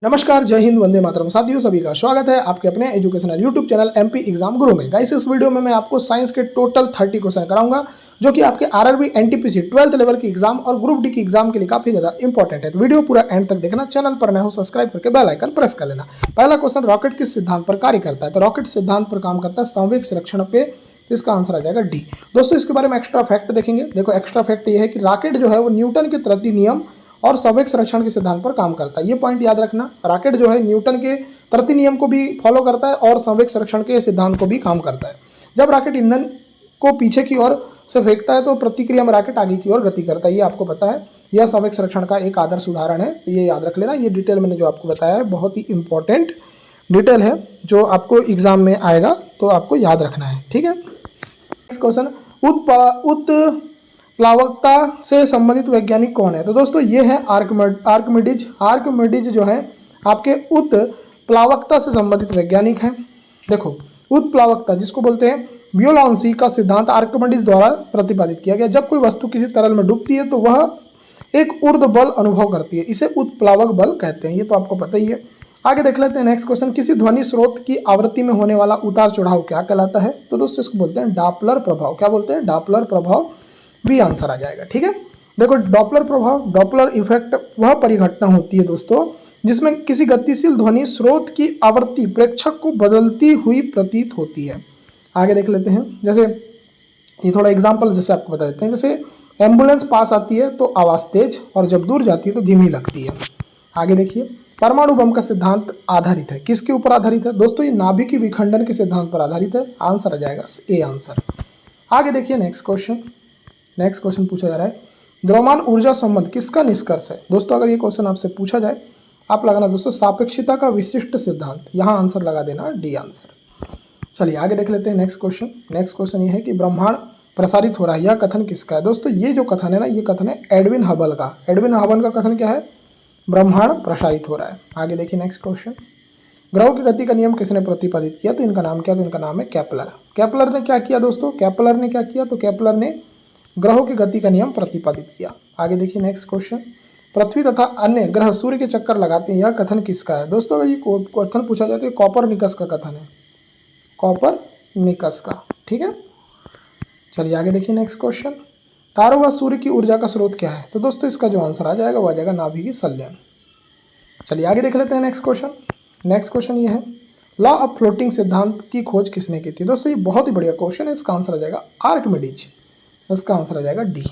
नमस्कार, जय हिंद, वंदे मातरम। साथियों, सभी का स्वागत है आपके अपने educational YouTube channel MP exam गुरु में। गाइस, इस वीडियो में मैं आपको साइंस के टोटल 30 क्वेश्चन कराऊंगा जो कि आपके आरआरबी, एनटीपीसी 12th लेवल की एग्जाम और ग्रुप डी की एग्जाम के लिए काफी ज्यादा इंपॉर्टेंट है। तो वीडियो पूरा एंड तक देखना। चैनल पर नए हो सब्सक्राइब करके बेल आइकन प्रेस कर लेना। पहला क्वेश्चन, रॉकेट किस सिद्धांत पर कार्य करता है? तो रॉकेट सिद्धांत पर काम करता है संवेग संरक्षण पे। तो इसका आंसर आ जाएगा डी। दोस्तों, इसके बारे में एक्स्ट्रा फैक्ट देखेंगे। देखो, एक्स्ट्रा फैक्ट ये है कि रॉकेट जो है वो न्यूटन के तृतीय नियम और संवेग संरक्षण के सिद्धांत पर काम करता है। ये पॉइंट याद रखना। रॉकेट जो है न्यूटन के तृतीय नियम को भी फॉलो करता है और संवेग संरक्षण के सिद्धांत को भी काम करता है। जब रॉकेट ईंधन को पीछे की ओर से फेंकता है तो प्रतिक्रिया में रॉकेट आगे की ओर गति करता है। ये आपको पता है। यह संवेग संरक्षण का एक आदर्श उदाहरण है। तो ये याद रख लेना। ये डिटेल मैंने जो आपको बताया है बहुत ही इंपॉर्टेंट डिटेल है जो आपको एग्जाम में आएगा, तो आपको याद रखना है। ठीक है। नेक्स्ट क्वेश्चन, उत्प्लावकता से संबंधित वैज्ञानिक कौन है? तो दोस्तों, ये है आर्किमिडीज। आर्किमिडीज जो है आपके उत्प्लावकता से संबंधित वैज्ञानिक हैं। देखो, उत्प्लावकता जिसको बोलते हैं ब्योलांसी का सिद्धांत आर्किमिडीज द्वारा प्रतिपादित किया गया। जब कोई वस्तु किसी तरल में डूबती है तो वह एक ऊर्ध्व बल अनुभव करती है। इसे उत्प्लावक बल कहते हैं। ये तो आपको पता ही है। आगे देख लेते हैं नेक्स्ट क्वेश्चन, किसी ध्वनि स्रोत की आवृत्ति में होने वाला उतार चढ़ाव क्या कहलाता है? तो दोस्तों, इसको बोलते हैं डॉपलर प्रभाव। क्या बोलते हैं? डॉपलर प्रभाव। भी आंसर आ जाएगा। ठीक है। देखो, डॉपलर प्रभाव, डॉपलर इफेक्ट वह परिघटना होती है दोस्तों जिसमें किसी गतिशील ध्वनि स्रोत की आवृत्ति प्रेक्षक को बदलती हुई प्रतीत होती है। आगे देख लेते हैं। जैसे ये थोड़ा एग्जांपल जैसे आपको बता देते हैं। जैसे एम्बुलेंस पास आती है तो आवाज़ तेज और जब दूर जाती है तो धीमी लगती है। आगे देखिए, परमाणु बम का सिद्धांत आधारित है किसके ऊपर आधारित है? दोस्तों, ये नाभिकीय विखंडन के सिद्धांत पर आधारित है। आंसर आ जाएगा ए आंसर। आगे देखिए नेक्स्ट क्वेश्चन पूछा जा रहा है, द्रव्यमान ऊर्जा संबंध किसका निष्कर्ष है? दोस्तों, अगर ये क्वेश्चन आपसे पूछा जाए, आप लगाना दोस्तों सापेक्षिता का विशिष्ट सिद्धांत। यहाँ आंसर लगा देना डी आंसर। चलिए आगे देख लेते हैं नेक्स्ट क्वेश्चन ये है कि ब्रह्मांड प्रसारित हो रहा है, यह कथन किसका है? दोस्तों, ये जो कथन है ना, ये कथन है एडविन हबल का। एडविन हबल का कथन क्या है? ब्रह्मांड प्रसारित हो रहा है। आगे देखिए नेक्स्ट क्वेश्चन, ग्रहों की गति का नियम किसने प्रतिपादित किया? तो इनका नाम क्या? तो इनका नाम है केपलर। केपलर ने क्या किया दोस्तों? केपलर ने क्या किया? तो केपलर ने ग्रहों की गति का नियम प्रतिपादित किया। आगे देखिए नेक्स्ट क्वेश्चन, पृथ्वी तथा अन्य ग्रह सूर्य के चक्कर लगाते हैं, यह कथन किसका है? दोस्तों, अगर ये कथन पूछा जाए तो कॉपरनिकस का कथन है। कॉपरनिकस का। ठीक है। चलिए आगे देखिए नेक्स्ट क्वेश्चन, तारों व सूर्य की ऊर्जा का स्रोत क्या है? तो दोस्तों, इसका जो आंसर आ जाएगा वो आ जाएगा नाभिकीय संलयन। चलिए आगे देख लेते हैं नेक्स्ट क्वेश्चन ये है, लॉ ऑफ फ्लोटिंग सिद्धांत की खोज किसने की थी? दोस्तों, ये बहुत ही बढ़िया क्वेश्चन है। इसका आंसर आ जाएगा आर्किमिडीज। इसका आंसर आ जाएगा डी।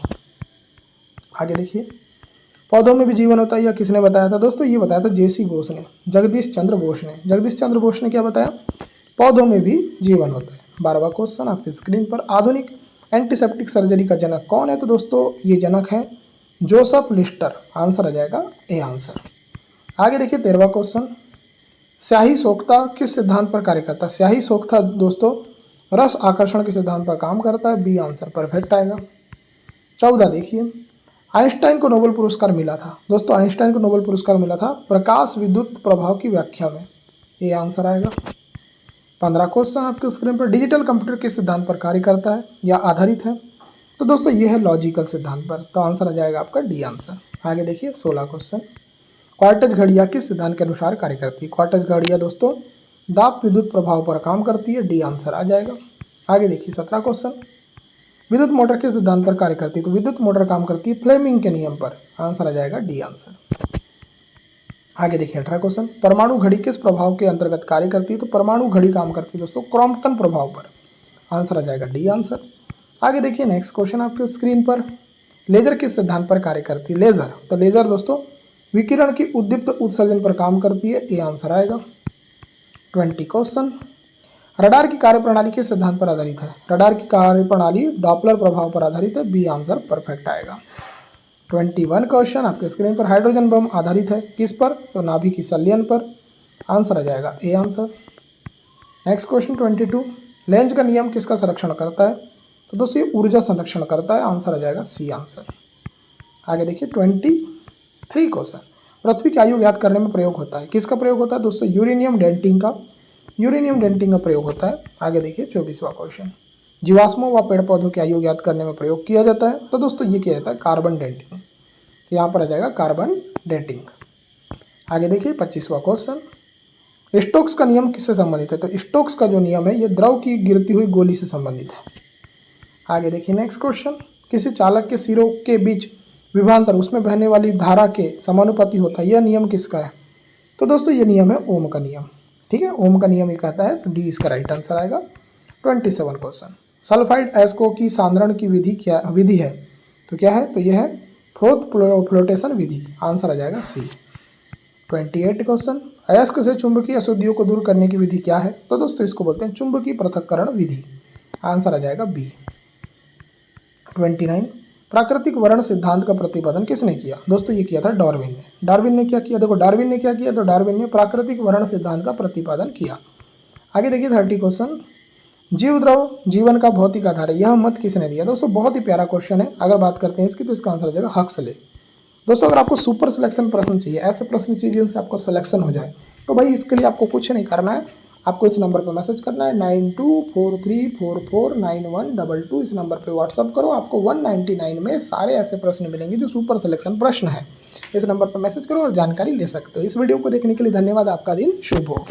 आगे देखिए, पौधों में भी जीवन होता है, यह किसने बताया था? दोस्तों, ये बताया था जेसी बोस ने, जगदीश चंद्र बोस ने क्या बताया? पौधों में भी जीवन होता है। 12वां क्वेश्चन आपकी स्क्रीन पर, आधुनिक एंटीसेप्टिक सर्जरी का जनक कौन है? तो दोस्तों, ये जनक है जोसेफ लिस्टर। आंसर आ जाएगा ए आंसर। आगे देखिए 13वां क्वेश्चन, स्याही सोखता किस सिद्धांत पर कार्य करता है? स्याही सोखता दोस्तों रस आकर्षण के सिद्धांत पर काम करता है। बी आंसर परफेक्ट आएगा। 14 देखिए, आइंस्टाइन को नोबेल पुरस्कार मिला था। दोस्तों, आइंस्टाइन को नोबेल पुरस्कार मिला था प्रकाश विद्युत प्रभाव की व्याख्या में। ये आंसर आएगा। 15 क्वेश्चन आपके स्क्रीन पर, डिजिटल कंप्यूटर किस सिद्धांत पर कार्य करता है या आधारित है? तो दोस्तों, ये है लॉजिकल सिद्धांत पर। तो आंसर आ जाएगा आपका डी आंसर। आगे देखिए 16 क्वेश्चन, क्वार्टज घड़ियाँ किस सिद्धांत के अनुसार कार्य करती है? क्वार्टज घड़ियाँ दोस्तों दाब विद्युत प्रभाव पर काम करती है। डी आंसर आ जाएगा। आगे देखिए 17 क्वेश्चन, विद्युत मोटर किस सिद्धांत पर कार्य करती है? तो विद्युत मोटर काम करती है फ्लेमिंग के नियम पर। आंसर आ जाएगा डी आंसर। आगे देखिए 18 क्वेश्चन, परमाणु घड़ी किस प्रभाव के अंतर्गत कार्य करती है? तो परमाणु घड़ी काम करती है दोस्तों क्रॉम्पटन प्रभाव पर। आंसर आ जाएगा डी आंसर। आगे देखिए नेक्स्ट क्वेश्चन आपके स्क्रीन पर, लेजर किस सिद्धांत पर कार्य करती है? लेजर, तो लेजर दोस्तों विकिरण की उद्दीप्त उत्सर्जन पर काम करती है। ए आंसर आएगा। 20 क्वेश्चन, रडार की कार्यप्रणाली किस सिद्धांत पर आधारित है? रडार की कार्यप्रणाली डॉपलर प्रभाव पर आधारित है। बी आंसर परफेक्ट आएगा। 21 क्वेश्चन आपके स्क्रीन पर, हाइड्रोजन बम आधारित है किस पर? तो नाभिकीय संलयन पर। आंसर आ जाएगा A answer. Next question 22, length का नियम किसका संरक्षण करता है? तो दोस्तों, ये ऊर्जा संरक्षण करता है। आंसर आ जाएगा सी आंसर। आगे देखिए 23 क्वेश्चन, पृथ्वी की आयु ज्ञात करने में प्रयोग होता है, किसका प्रयोग होता है? दोस्तों, यूरेनियम डेंटिंग का प्रयोग होता है। आगे देखिए 24वां क्वेश्चन, जीवाश्मों व पेड़ पौधों की आयु ज्ञात करने में प्रयोग किया जाता है। तो दोस्तों, ये किया जाता है कार्बन डेटिंग। तो यहाँ पर आ जाएगा कार्बन डेटिंग। आगे देखिए 25वां क्वेश्चन, स्टोक्स का नियम किससे संबंधित है? तो स्टोक्स का जो नियम है ये द्रव की गिरती हुई गोली से संबंधित है। आगे देखिए नेक्स्ट क्वेश्चन, किसी चालक के सिरों के बीच विभवांतर उसमें बहने वाली धारा के समानुपाती होता है, यह नियम किसका है? तो दोस्तों ये नियम है ओम का नियम। ठीक है, ओम का नियम ये कहता है, तो डी इसका राइट आंसर आएगा। 27 क्वेश्चन, सल्फाइड एस्को की सांद्रण की विधि है, तो क्या है? तो यह है फ्रोथ फ्लोटेशन विधि, आंसर आ जाएगा सी। 28 क्वेश्चन, अयस्क से चुंबकीय अशुद्धियों को दूर करने की विधि क्या है? तो दोस्तों इसको बोलते हैं चुंबकीय पृथक्करण विधि, आंसर आ जाएगा बी। 29, प्राकृतिक वर्ण सिद्धांत का प्रतिपादन किसने किया? दोस्तों ये किया था डार्विन ने। डार्विन ने क्या किया? देखो डार्विन ने क्या किया, तो डार्विन ने प्राकृतिक वर्ण सिद्धांत का प्रतिपादन किया। आगे देखिए 30 क्वेश्चन, जीव द्रव जीवन का भौतिक आधार है, यह मत किसने दिया? दोस्तों बहुत ही प्यारा क्वेश्चन है, अगर बात करते हैं इसकी तो इसका आंसर हो जाएगा हक्सले। दोस्तों अगर आपको सुपर सिलेक्शन प्रश्न चाहिए, ऐसे प्रश्न चाहिए जिनसे आपको सिलेक्शन हो जाए, तो भाई इसके लिए आपको कुछ नहीं करना है, आपको इस नंबर पर मैसेज करना है 9243449122। इस नंबर पे व्हाट्सअप करो, आपको 199 में सारे ऐसे प्रश्न मिलेंगे जो सुपर सिलेक्शन प्रश्न है। इस नंबर पर मैसेज करो और जानकारी ले सकते हो। इस वीडियो को देखने के लिए धन्यवाद, आपका दिन शुभ हो।